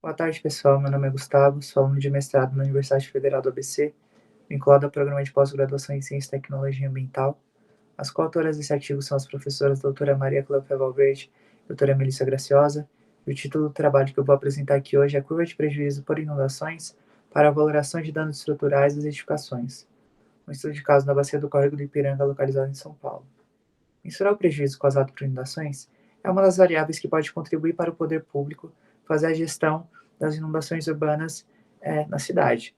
Boa tarde, pessoal. Meu nome é Gustavo, sou aluno de mestrado na Universidade Federal do ABC, vinculado ao programa de pós-graduação em Ciência e Tecnologia Ambiental. As coautoras desse artigo são as professoras doutora Maria Cleófia Valverde e doutora Melissa Graciosa, e o título do trabalho que eu vou apresentar aqui hoje é Curva de Prejuízo por Inundações para a Valoração de Danos Estruturais das Edificações, um estudo de caso na bacia do Córrego do Ipiranga, localizado em São Paulo. Mensurar o prejuízo causado por inundações é uma das variáveis que pode contribuir para o poder público fazer a gestão das inundações urbanas na cidade.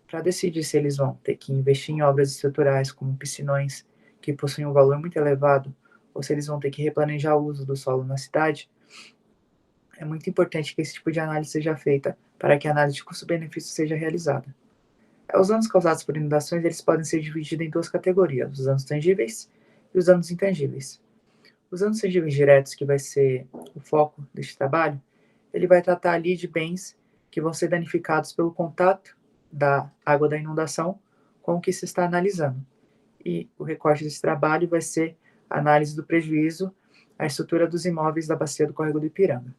Para decidir se eles vão ter que investir em obras estruturais como piscinões, que possuem um valor muito elevado, ou se eles vão ter que replanejar o uso do solo na cidade, é muito importante que esse tipo de análise seja feita para que a análise de custo-benefício seja realizada. Os danos causados por inundações eles podem ser divididos em duas categorias, os danos tangíveis e os danos intangíveis. Os danos tangíveis diretos, que vai ser o foco deste trabalho, ele vai tratar ali de bens que vão ser danificados pelo contato da água da inundação com o que se está analisando. E o recorte desse trabalho vai ser a análise do prejuízo à estrutura dos imóveis da bacia do Córrego do Ipiranga.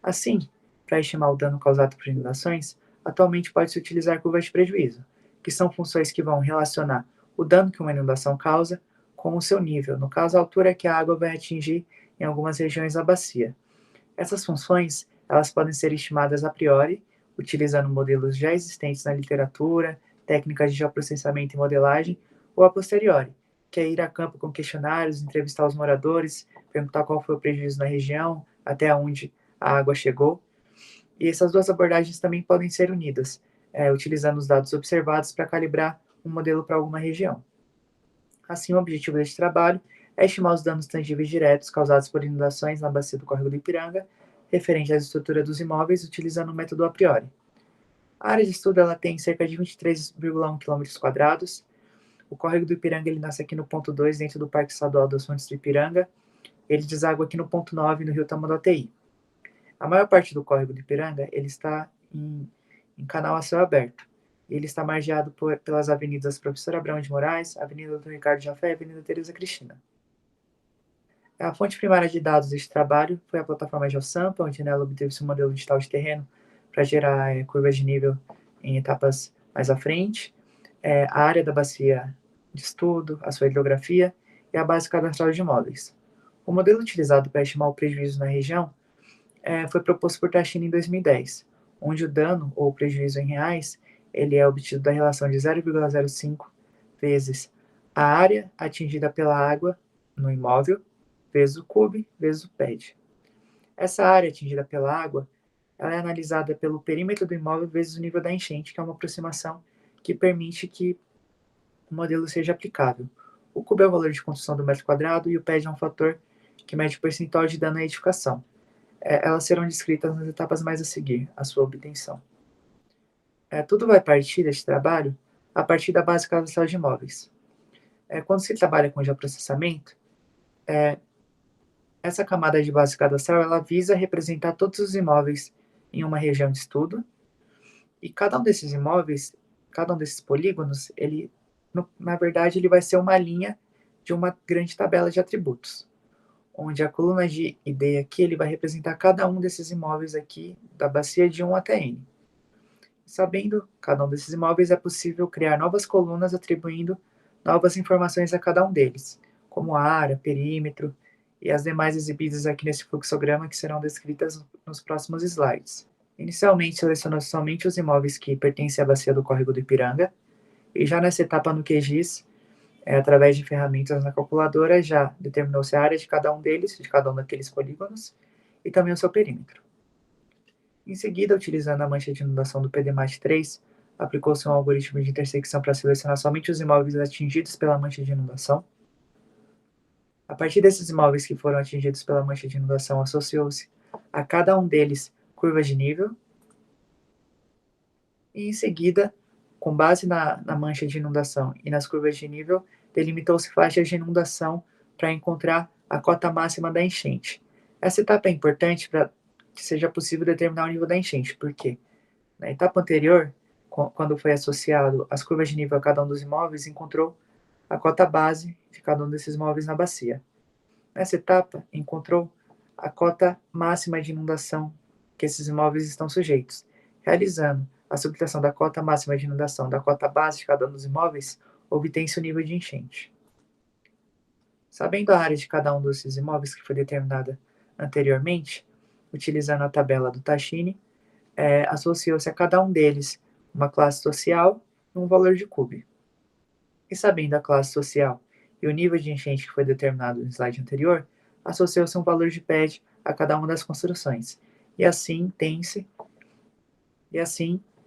Assim, para estimar o dano causado por inundações, atualmente pode-se utilizar curvas de prejuízo, que são funções que vão relacionar o dano que uma inundação causa com o seu nível, no caso, a altura que a água vai atingir em algumas regiões da bacia. Essas funções, elas podem ser estimadas a priori, utilizando modelos já existentes na literatura, técnicas de geoprocessamento e modelagem, ou a posteriori, que é ir a campo com questionários, entrevistar os moradores, perguntar qual foi o prejuízo na região, até onde a água chegou. E essas duas abordagens também podem ser unidas, utilizando os dados observados para calibrar um modelo para alguma região. Assim, o objetivo deste trabalho é estimar os danos tangíveis diretos causados por inundações na bacia do Córrego do Ipiranga, referente à estrutura dos imóveis, utilizando o método a priori. A área de estudo ela tem cerca de 23,1 km². O Córrego do Ipiranga ele nasce aqui no ponto 2, dentro do Parque Estadual das Fontes do Ipiranga. Ele deságua aqui no ponto 9, no rio Tamanduateí. A maior parte do Córrego do Ipiranga ele está em canal a céu aberto. Ele está margeado pelas avenidas Professor Abrão de Moraes, Avenida Dr. Ricardo Jafé e Avenida Teresa Cristina. A fonte primária de dados deste trabalho foi a plataforma GeoSampa, onde nela obteve-se um modelo digital de terreno para gerar curvas de nível em etapas mais à frente, a área da bacia de estudo, a sua hidrografia e a base cadastral de imóveis. O modelo utilizado para estimar o prejuízo na região foi proposto por Tachina em 2010, onde o dano ou prejuízo em reais ele é obtido da relação de 0,05 vezes a área atingida pela água no imóvel vezes o CUB vezes o PED. Essa área atingida pela água ela é analisada pelo perímetro do imóvel vezes o nível da enchente, que é uma aproximação que permite que o modelo seja aplicável. O CUB é o valor de construção do metro quadrado e o PED é um fator que mede o percentual de dano à edificação. Elas serão descritas nas etapas mais a seguir, a sua obtenção. Tudo vai partir deste trabalho a partir da base cadastral de imóveis. Quando se trabalha com geoprocessamento, essa camada de base cadastral ela visa representar todos os imóveis em uma região de estudo, e cada um desses imóveis, cada um desses polígonos, ele, na verdade, ele vai ser uma linha de uma grande tabela de atributos, onde a coluna de ID aqui ele vai representar cada um desses imóveis aqui, da bacia de 1 até N. Sabendo cada um desses imóveis, é possível criar novas colunas atribuindo novas informações a cada um deles, como área, perímetro e as demais exibidas aqui nesse fluxograma que serão descritas nos próximos slides. Inicialmente, selecionou somente os imóveis que pertencem à bacia do Córrego do Ipiranga, e já nessa etapa no QGIS, através de ferramentas na calculadora, já determinou-se a área de cada um deles, de cada um daqueles polígonos, e também o seu perímetro. Em seguida, utilizando a mancha de inundação do PDMAT3, aplicou-se um algoritmo de intersecção para selecionar somente os imóveis atingidos pela mancha de inundação. A partir desses imóveis que foram atingidos pela mancha de inundação, associou-se a cada um deles curvas de nível. E em seguida, com base na mancha de inundação e nas curvas de nível, delimitou-se faixas de inundação para encontrar a cota máxima da enchente. Essa etapa é importante para que seja possível determinar o nível da enchente, porque na etapa anterior, quando foi associado as curvas de nível a cada um dos imóveis, encontrou a cota base de cada um desses imóveis na bacia. Nessa etapa, encontrou a cota máxima de inundação que esses imóveis estão sujeitos. Realizando a subtração da cota máxima de inundação da cota base de cada um dos imóveis, obtém-se o nível de enchente. Sabendo a área de cada um desses imóveis que foi determinada anteriormente, utilizando a tabela do Tachini, associou-se a cada um deles uma classe social e um valor de CUB. E sabendo a classe social e o nível de enchente que foi determinado no slide anterior, associou-se um valor de PED a cada uma das construções. E assim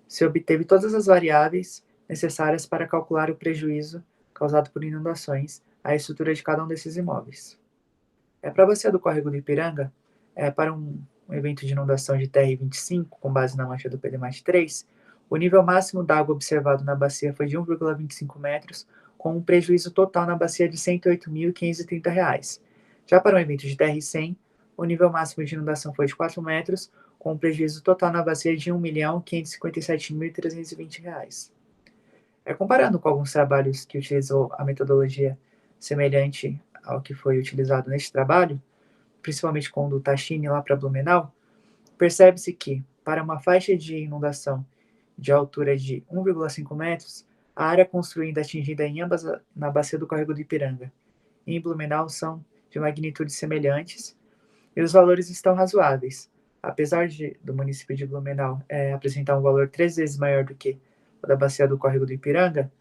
se obteve todas as variáveis necessárias para calcular o prejuízo causado por inundações à estrutura de cada um desses imóveis. Para a bacia do córrego do Ipiranga, para um evento de inundação de TR25, com base na mancha do PDMAT3, o nível máximo d'água observado na bacia foi de 1,25 metros, com um prejuízo total na bacia de R$ 108.530. Já para um evento de TR100, o nível máximo de inundação foi de 4 metros, com um prejuízo total na bacia de R$ 1.557.320. Comparando com alguns trabalhos que utilizou a metodologia semelhante ao que foi utilizado neste trabalho, principalmente com o do Tachini lá para Blumenau, percebe-se que, para uma faixa de inundação de altura de 1,5 metros, a área construída atingida em ambas na bacia do córrego do Ipiranga e em Blumenau são de magnitudes semelhantes e os valores estão razoáveis. Apesar do município de Blumenau apresentar um valor 3 vezes maior do que o da bacia do córrego do Ipiranga,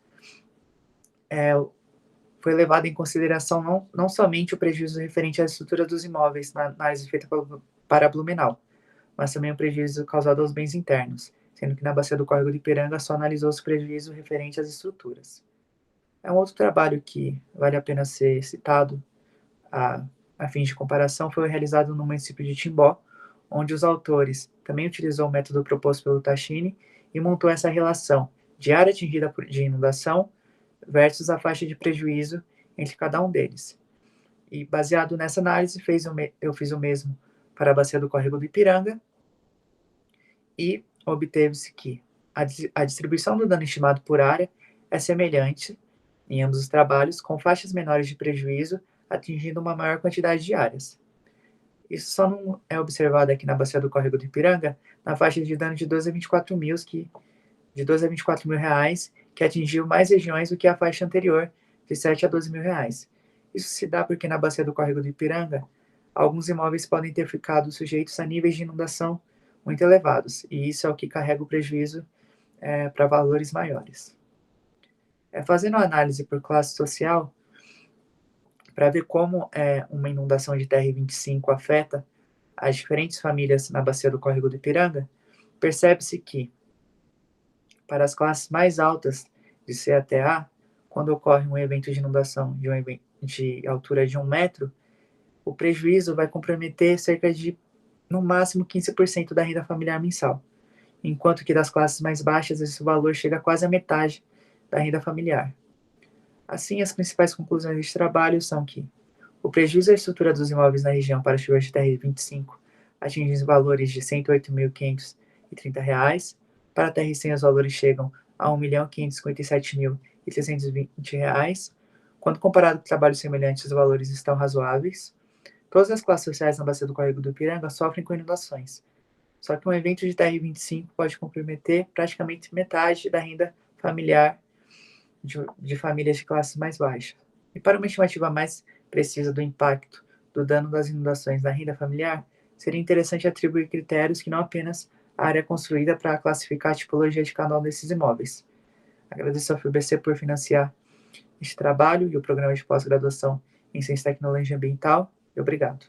foi levado em consideração não somente o prejuízo referente à estrutura dos imóveis na análise feita para Blumenau, mas também o prejuízo causado aos bens internos, sendo que na bacia do córrego do Ipiranga só analisou-se o prejuízo referente às estruturas. Um outro trabalho que vale a pena ser citado a fim de comparação foi realizado no município de Timbó, onde os autores também utilizou o método proposto pelo Tachini e montou essa relação de área atingida de inundação versus a faixa de prejuízo entre cada um deles. E baseado nessa análise, eu fiz o mesmo para a bacia do córrego do Ipiranga e obteve-se que a distribuição do dano estimado por área é semelhante em ambos os trabalhos, com faixas menores de prejuízo atingindo uma maior quantidade de áreas. Isso só não é observado aqui na bacia do córrego do Ipiranga, na faixa de dano de 12 a 24 mil, reais, que atingiu mais regiões do que a faixa anterior, de 7 a 12 mil reais. Isso se dá porque na bacia do córrego do Ipiranga, alguns imóveis podem ter ficado sujeitos a níveis de inundação muito elevados, e isso é o que carrega o prejuízo para valores maiores. Fazendo a análise por classe social, para ver como uma inundação de TR25 afeta as diferentes famílias na bacia do córrego do Ipiranga, percebe-se que, para as classes mais altas de C até A, quando ocorre um evento de inundação de altura de 1 metro, o prejuízo vai comprometer cerca de, no máximo, 15% da renda familiar mensal, enquanto que das classes mais baixas esse valor chega a quase a metade da renda familiar. Assim, as principais conclusões deste trabalho são que o prejuízo à estrutura dos imóveis na região para chuvas de TR25 atinge valores de R$ 108.530, para a TR100 os valores chegam a R$ 1.557.320. Quando comparado com trabalhos semelhantes, os valores estão razoáveis. Todas as classes sociais na bacia do córrego do Ipiranga sofrem com inundações. Só que um evento de TR25 pode comprometer praticamente metade da renda familiar de famílias de classes mais baixas. E para uma estimativa mais precisa do impacto do dano das inundações na renda familiar, seria interessante atribuir critérios que não apenas a área construída para classificar a tipologia de cada um desses imóveis. Agradeço ao FUBC por financiar este trabalho e o programa de pós-graduação em Ciência e Tecnologia Ambiental. E obrigado.